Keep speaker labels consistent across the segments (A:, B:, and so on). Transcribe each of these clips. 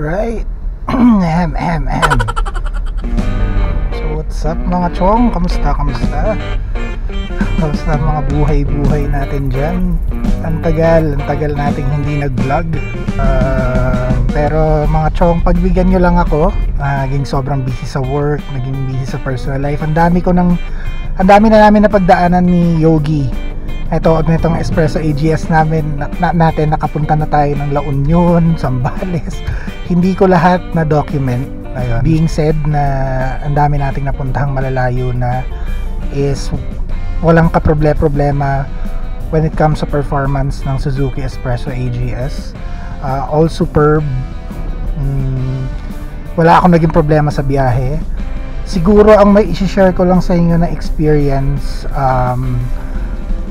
A: Alright. So what's up mga chong? Kamusta? Kamusta ang mga buhay-buhay natin dyan? Ang tagal nating hindi nag-vlog. Pero mga chong, pagbigyan nyo lang ako. Naging sobrang busy sa work, naging busy sa personal life. Ang dami na namin napagdaanan ni Yogi. Itong Espresso AGS natin, nakapunta na tayo ng La Union, Zambales. Hindi ko lahat na document. Ayun. Being said na ang dami nating napuntahang malalayo na is walang kaproblema when it comes sa performance ng Suzuki Espresso AGS. All superb. Wala akong naging problema sa biyahe. Siguro ang may i-share ko lang sa inyo na experience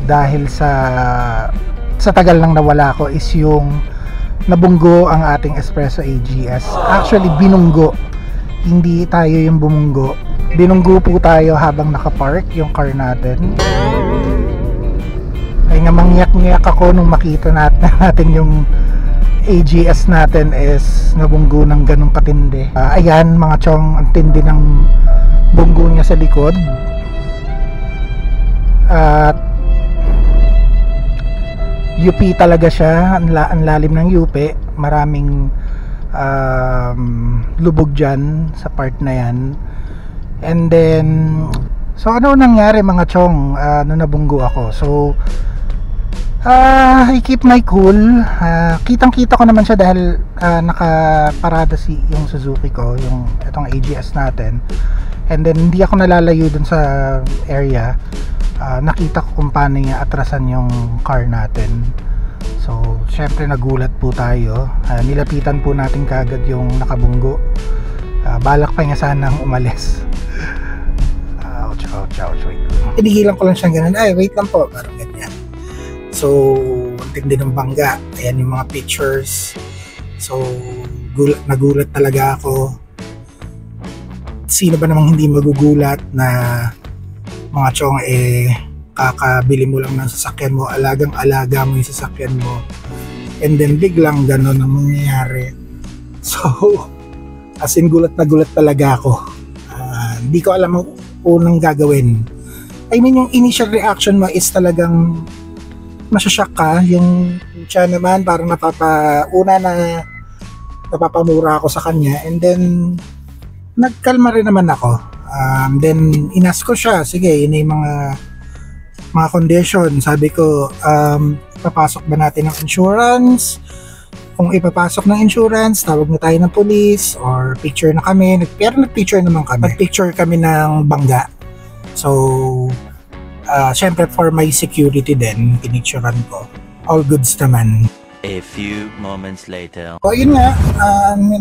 A: dahil sa tagal lang nawala ko is yung nabunggo ang ating Espresso AGS. Actually binunggo, hindi tayo yung bumunggo. Binunggo po tayo habang nakapark yung car natin. Ay nga, mangyak-ngyak ako nung makita natin yung AGS natin is nabunggo ng ganong katindi. Ayan mga chong, ang tindi ng bunggo niya sa likod. At UP talaga siya, ang lalim ng UP, maraming lubog dyan sa part na yan. And then so ano nangyari mga chong nung nabunggo ako? So I keep my cool. Kitang kita ko naman siya dahil nakaparada yung Suzuki ko, yung itong AGS natin. And then hindi ako nalalayo dun sa area. Nakita ko kung paano niya atrasan yung car natin. So syempre nagulat po tayo. Nilapitan po natin kagad yung nakabunggo. Balak pa niya sanang umalis. Ouch, wait. Pinigilan ko lang siyang ganun. Ay, wait lang po, parang ganyan. So ang tindi ng bangga. Ayan yung mga pictures. So nagulat talaga ako. Sino ba namang hindi magugulat na mga chong kakabili mo lang ng sasakyan mo, alagang-alaga mo yung sasakyan mo, and then biglang gano'n ang mangyayari. So as in gulat na gulat talaga ako. Hindi ko alam ang unang gagawin. I mean yung initial reaction mo is talagang masashock ka. Yung siya naman parang napapamura ako sa kanya, and then nagkalma rin naman ako. Then inas ko siya, sige, yun yung mga condition. Sabi ko, papasok ba natin ng insurance? Kung ipapasok ng insurance, tawag na tayo ng police, or picture na kami. Pero nag-picture naman kami. Nag-picture kami ng bangga. So syempre for my security din, pinicturean ko. All goods naman.
B: A few moments later.
A: So yun nga,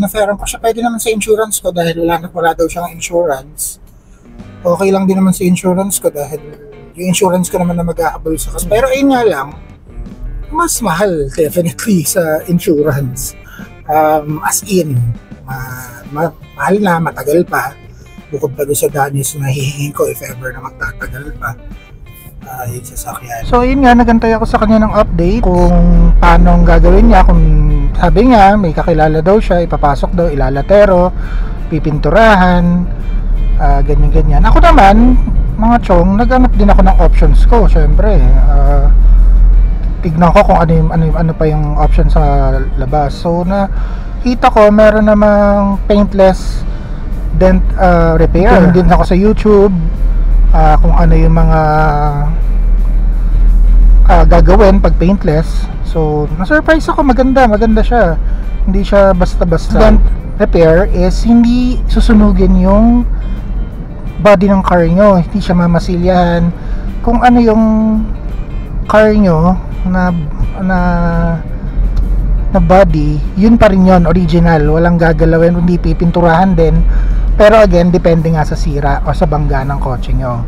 A: naferan ko siya. Pwede naman sa insurance ko dahil wala daw siyang insurance. Okay lang din naman sa insurance ko dahil yung insurance ko naman na mag-aabol sa kasi. Pero ayun nga lang, mas mahal definitely sa insurance. As in, mahal na, matagal pa. Bukod pa doon sa danyos na hihingin ko if ever na magtatagal pa. Yung sasakyan. So yun nga, nagantay ako sa kanya ng update kung paano ang gagawin niya. Kung sabi niya may kakilala daw siya, ipapasok daw, ilalatero, pipinturahan, ganyan. Ako naman mga chong, naghanap din ako ng options ko. Syempre tignan ko kung ano pa yung option sa labas. So nakita ko meron namang paintless dent repair. Din ako sa YouTube kung ano yung mga gagawin pag paintless. So na-surprise ako, maganda siya. Hindi siya basta-basta. Dent repair is hindi susunugin yung body ng car nyo, hindi siya mamasilyahan. Kung ano yung car nyo na body, yun pa rin yun, original, walang gagalawin, hindi pipinturahan din. Pero again, depende nga sa sira o sa bangga ng kotse nyo.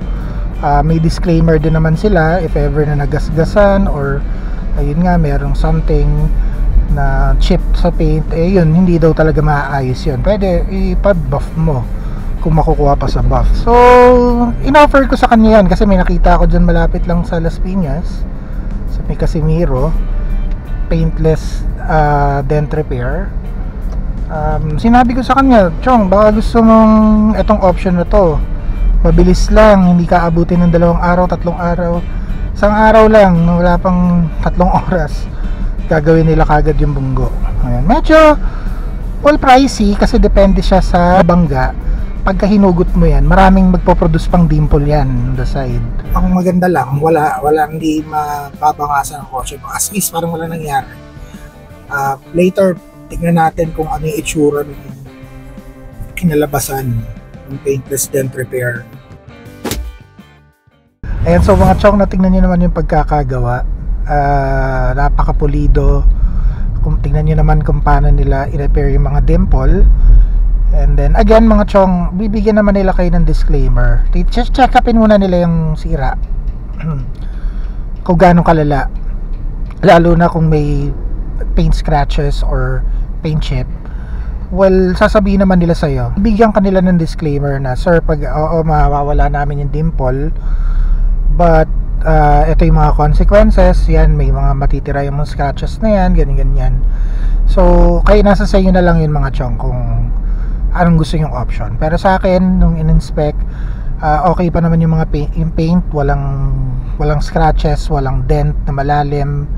A: May disclaimer din naman sila if ever na nagasgasan or ayun nga, merong something na chip sa paint, yun, hindi daw talaga maayos yun. Pwede ipa-buff mo kung makukuha pa sa buff. So in-offer ko sa kanya yan kasi may nakita ako dyan malapit lang sa Las Piñas, sa may Casimiro, paintless dent repair. Sinabi ko sa kanya, Chong, baka gusto mong itong option na to, mabilis lang, hindi ka abutin ng 2 araw, 3 araw, 1 araw lang, wala pang 3 oras, gagawin nila kagad yung bunggo. Ayan. Medyo well pricey kasi depende siya sa bangga. Pagka hinugot mo yan, maraming magpo-produce pang dimple yan on the side. Ang maganda lang, wala hindi mababangasan ang kotse mo. As is, parang wala nangyari. Later, tingnan natin kung ano yung itsura ng kinalabasan ng paintless dent repair. Ayan, so mga chong, natingnan nyo naman yung pagkakagawa. Napakapulido. Kung tingnan nyo naman kung paano nila i-repair yung mga dimple. And then again mga chong, bibigyan naman nila kayo ng disclaimer. Check upin muna nila yung sira. Kung gaano kalala. Lalo na kung may paint scratches or paint chip. Well, sasabihin naman nila sa'yo, bigyan kanila ng disclaimer na, sir, pag mawawala namin yung dimple, but ito yung mga consequences, yan, may mga matitira yung mga scratches na yan, ganyan. So, kayo nasa sa inyo na lang yun mga chong kung anong gusto yung option. Pero sa akin, nung in-inspect, okay pa naman yung mga paint, walang scratches, walang dent na malalim.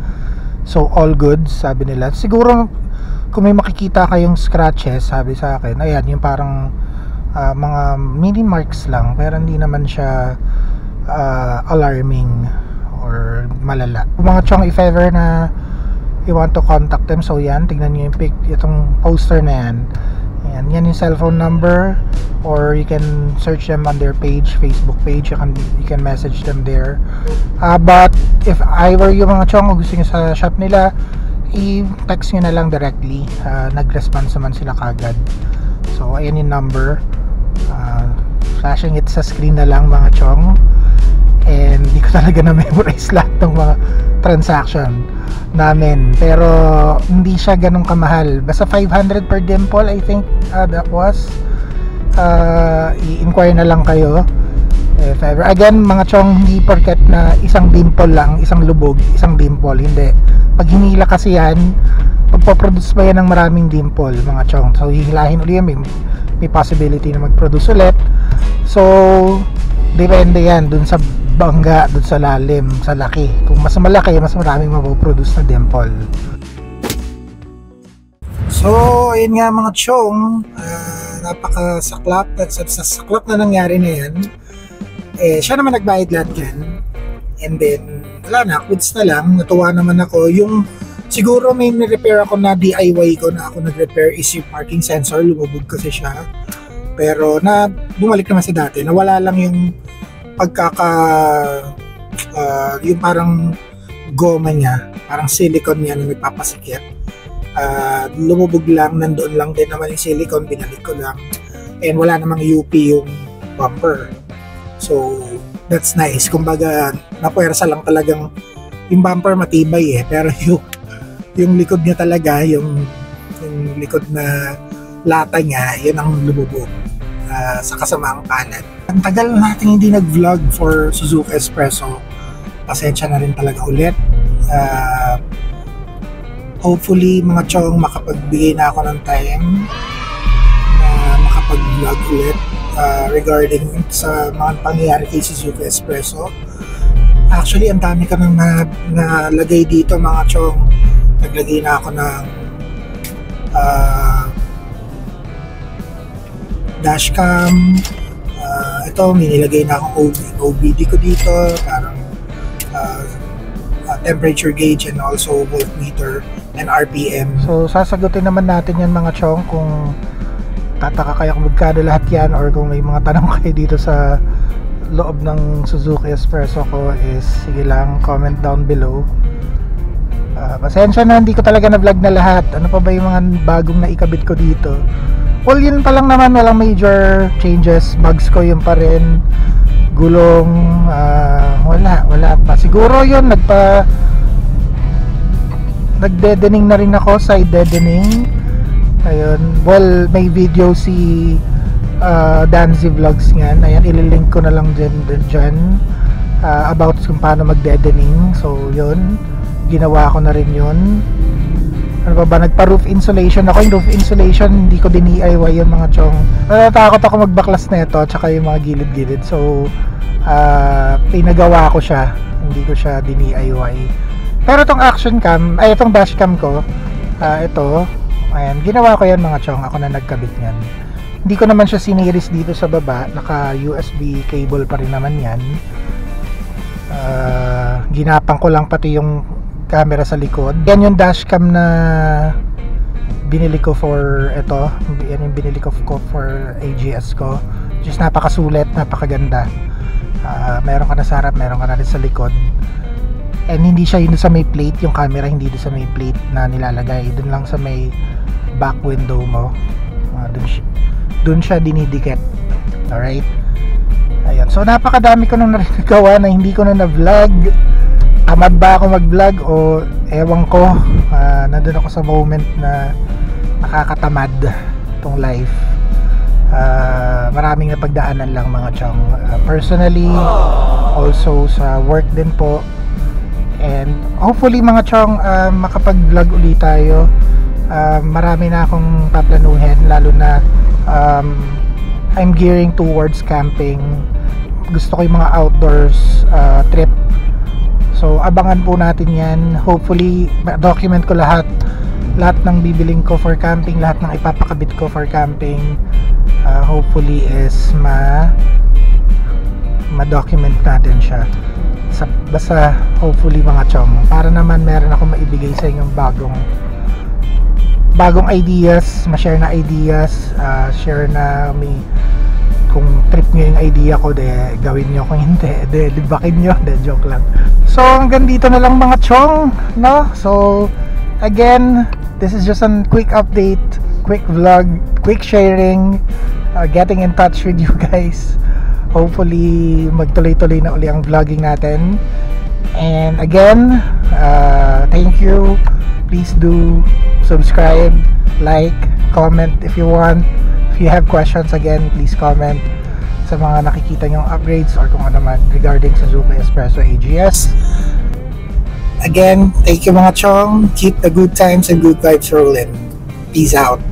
A: So all good, sabi nila. Siguro kung may makikita kayong scratches, sabi sa akin, ayan, yung parang mga mini marks lang, pero hindi naman siya alarming or malala. Mga chong, if ever na you want to contact them, so yan, tignan nyo yung itong poster na yan. Ayan, yan yung cellphone number, or you can search them on their page, Facebook page. You can message them there. But if I were you mga chong, gusto nyo sa shop nila, i-text nyo na lang directly. Nag-response naman sila kagad. So ayan yung number. Flashing it sa screen na lang mga chong. And hindi ko talaga na-memorize lahat ng mga transaction namin, pero hindi siya ganun kamahal. Basta 500 per dimple, I think that was. I-inquire na lang kayo if ever. Again mga chong, hindi porket na isang dimple lang, isang lubog, isang dimple, hindi. Pag hinila kasi yan, pagpo-produce pa yan ng maraming dimple mga chong. So hihilahin ulit yan, may possibility na mag-produce ulit. So depende yan dun sa bangga, dun sa lalim, sa laki. Kung mas malaki, mas maraming mapoproduce na dimple. So ayun nga mga chong, napakasaklap at sa saklap na nangyari na yan, siya naman nagbayad lahat yan. And then wala na, goods na lang. Natuwa naman ako. Yung siguro may repair ako na DIY ko na ako nag-repair is yung parking sensor. Lumubog kasi siya, pero na bumalik naman sa dati. Nawala lang yung yung parang goma niya, parang silicone niya na nagpapasikip. Lumubog lang, nandoon lang din naman yung silicone, binalik ko lang, and wala namang UP yung bumper. So that's nice. Kumbaga napuwersa lang talagang yung bumper, matibay pero yung likod niya talaga, yung likod na lata niya, yun ang lumubog sa kasamaang palad. Ang tagal natin hindi nag-vlog for Suzuki Espresso. Pasensya na rin talaga ulit. Hopefully mga chong, makapagbigay na ako ng time na makapag-vlog ulit regarding sa mga pangyayari kay Suzuki Espresso. Actually, ang dami ka nang nalagay dito mga chong. Naglagay na ako ng dashcam. Ito, minilagay na akong OBD ko dito, parang temperature gauge and also voltmeter and RPM. So sasagutin naman natin yan mga chong, kung tataka kayo kung magkano lahat yan, or kung may mga tanong kayo dito sa loob ng Suzuki Espresso ko, is sige lang, comment down below. Pasensya na, hindi ko talaga na-vlog na lahat. Ano pa ba yung mga bagong naikabit ko dito? Well, yun pa lang naman, walang major changes. Bugs ko yun pa rin. Gulong, wala pa. Siguro yun, nagdeadening na rin ako, side deadening. Ayun, well, may video si Danzy Vlogs yan. Ayan, ililink ko na lang dyan about kung paano magdeadening. So yun, ginawa ko na rin yun. Ano ba, nagpa-roof insulation ako. Yung roof insulation, hindi ko DIY yung mga chong. Natatakot ako magbaklas na ito, tsaka yung mga gilid-gilid. So, pinagawa ko siya. Hindi ko siya DIY. Pero itong action cam, ay itong dash cam ko, ito, ayan, ginawa ko yan mga chong. Ako na nagkabit yan. Hindi ko naman siya siniris dito sa baba. Naka USB cable pa rin naman yan. Ginapang ko lang pati yung camera sa likod. Yan yung dashcam na binili ko for ito. Yan yung binili ko for AGS ko. Just napakasulit, napakaganda. Meron ka na sa harap, meron ka na rin sa likod. And hindi siya yun sa may plate, yung camera hindi doon sa may plate na nilalagay. Doon lang sa may back window mo. Doon siya dinidikit. Alright? Ayan. So napakadami ko nang nagawa na hindi ko na na-vlog. Tamad ba ako mag-vlog o ewan ko, nandun ako sa moment na nakakatamad itong life. Maraming napagdaanan lang mga chong, personally, also sa work din po, and hopefully mga chong, makapag-vlog ulit tayo. Marami na akong paplanuhin, lalo na I'm gearing towards camping. Gusto ko yung mga outdoors trip. So abangan po natin yan. Hopefully document ko lahat ng bibiling ko for camping, lahat ng ipapakabit ko for camping. Hopefully is ma-document natin siya. Basta hopefully mga chong, para naman meron ako maibigay sa inyong bagong ideas, ma-share na ideas, share na kung trip nyo yung idea ko, gawin nyo. Kung hindi, libakin nyo. Joke lang. So hanggang dito na lang mga chong, no? So again, this is just a quick update, quick vlog, quick sharing, getting in touch with you guys. Hopefully magtuloy-tuloy na uli ang vlogging natin. And again, thank you. Please do subscribe, like, comment if you want. If you have questions, again, please comment sa mga nakikita nyong upgrades or kung ano man regarding sa Zuka Espresso AGS. Again, thank you mga chong. Keep the good times and good vibes rolling. Peace out.